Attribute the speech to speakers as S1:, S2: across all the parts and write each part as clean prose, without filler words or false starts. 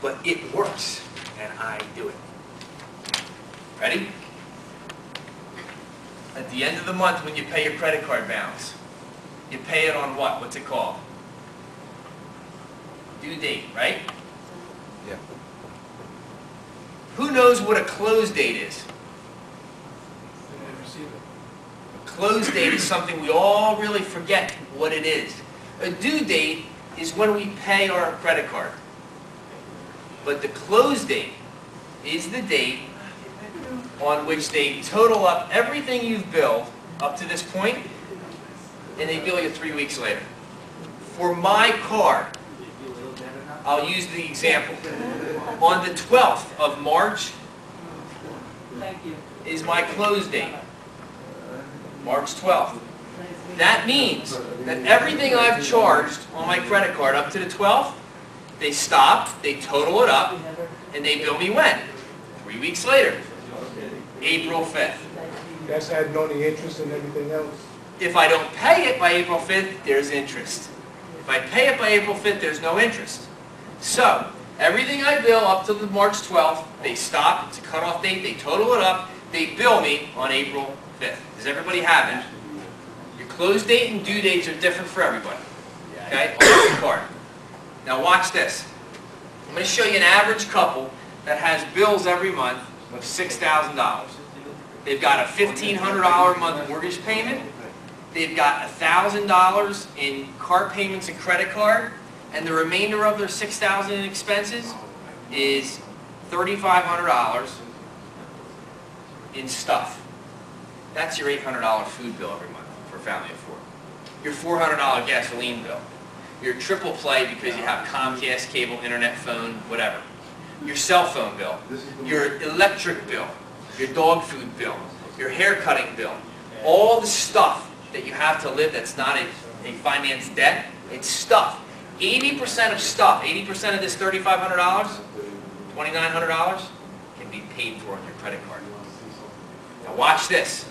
S1: but it works, and I do it. Ready? At the end of the month when you pay your credit card balance, you pay it on what? What's it called? Due date, right?
S2: Yeah.
S1: Who knows what a close date is? A close date is something we all really forget what it is. A due date is when we pay our credit card. But the close date is the date on which they total up everything you've billed up to this point, and they bill you 3 weeks later. For my card, I'll use the example. On the 12th of March is my close date. March 12th. That means that everything I've charged on my credit card up to the 12th, they stop, they total it up, and they bill me when? 3 weeks later. April 5th.
S3: That's adding on the interest and everything else.
S1: If I don't pay it by April 5th, there's interest. If I pay it by April 5th, there's no interest. So, everything I bill up to the March 12th, they stop, it's a cutoff date, they total it up, they bill me on April 5th. Does everybody have it? Your close date and due dates are different for everybody. Okay? On your card. Now watch this. I'm going to show you an average couple that has bills every month of $6,000. They've got a $1,500 a month mortgage payment. They've got $1,000 in car payments and credit card, and the remainder of their $6,000 in expenses is $3,500 in stuff. That's your $800 food bill every month for a family of four. Your $400 gasoline bill. Your triple play because you have Comcast, cable, internet, phone, whatever. Your cell phone bill. Your electric bill. Your dog food bill. Your hair cutting bill. All the stuff that you have to live that's not a finance debt, it's stuff. 80% of stuff, 80% of this $3,500, $2,900 can be paid for on your credit card. Now watch this.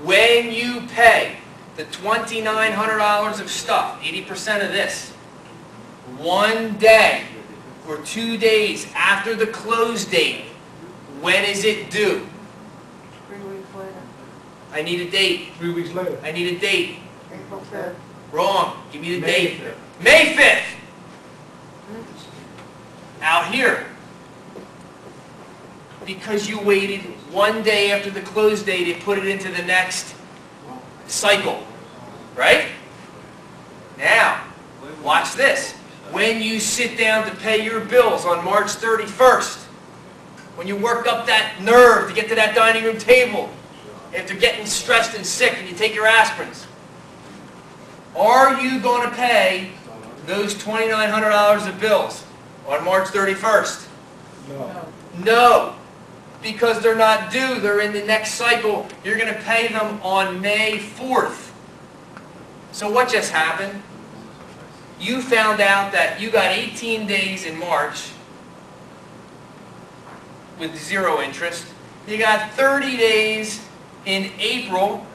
S1: When you pay the $2,900 of stuff, 80% of this, one day or 2 days after the close date, when is it due?
S4: 3 weeks later.
S1: I need a date.
S3: 3 weeks later.
S1: I need a date.
S4: April 5th.
S1: Wrong. Give me the
S3: May
S1: date.
S3: 5th.
S1: May 5th. Out here. Because you waited one day after the close date and put it into the next cycle. Right? Now, watch this. When you sit down to pay your bills on March 31st, when you work up that nerve to get to that dining room table, after getting stressed and sick and you take your aspirins, are you going to pay those $2,900 of bills on March 31st?
S3: No.
S1: No, because they're not due. They're in the next cycle. You're going to pay them on May 4th. So what just happened? You found out that you got 18 days in March with 0 interest. You got 30 days in April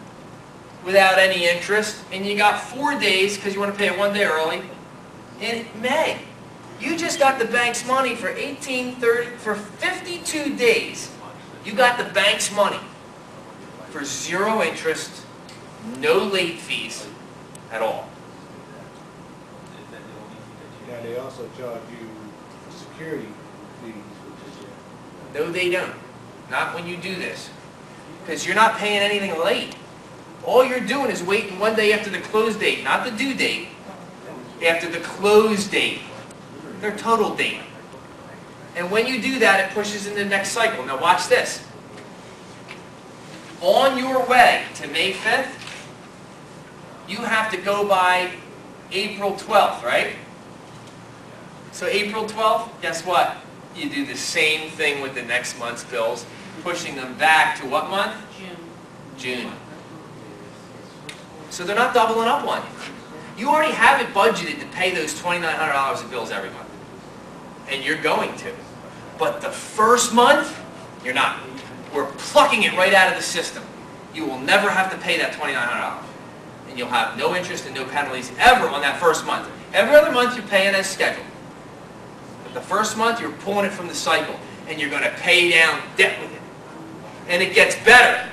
S1: without any interest, and you got 4 days, because you want to pay it 1 day early, in May. You just got the bank's money for 52 days. You got the bank's money for 0 interest, no late fees at all.
S3: Now they also charge you security fees, which is
S1: No, they don't. Not when you do this. Because you're not paying anything late. All you're doing is waiting 1 day after the close date, not the due date, after the close date, their total date. And when you do that, it pushes into the next cycle. Now watch this. On your way to May 5th, you have to go by April 12th, right? So April 12th, guess what? You do the same thing with the next month's bills, pushing them back to what month? June. So they're not doubling up on you. You already have it budgeted to pay those $2,900 of bills every month. And you're going to. But the first month, you're not. We're plucking it right out of the system. You will never have to pay that $2,900. And you'll have no interest and no penalties ever on that first month. Every other month you're paying as scheduled. The The first month, you're pulling it from the cycle, and you're going to pay down debt with it. And it gets better.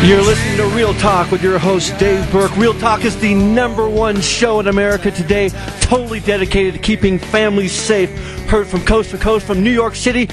S2: You're listening to Real Talk with your host, Dave Burke. Real Talk is the #1 show in America today, totally dedicated to keeping families safe. Heard from coast to coast, from New York City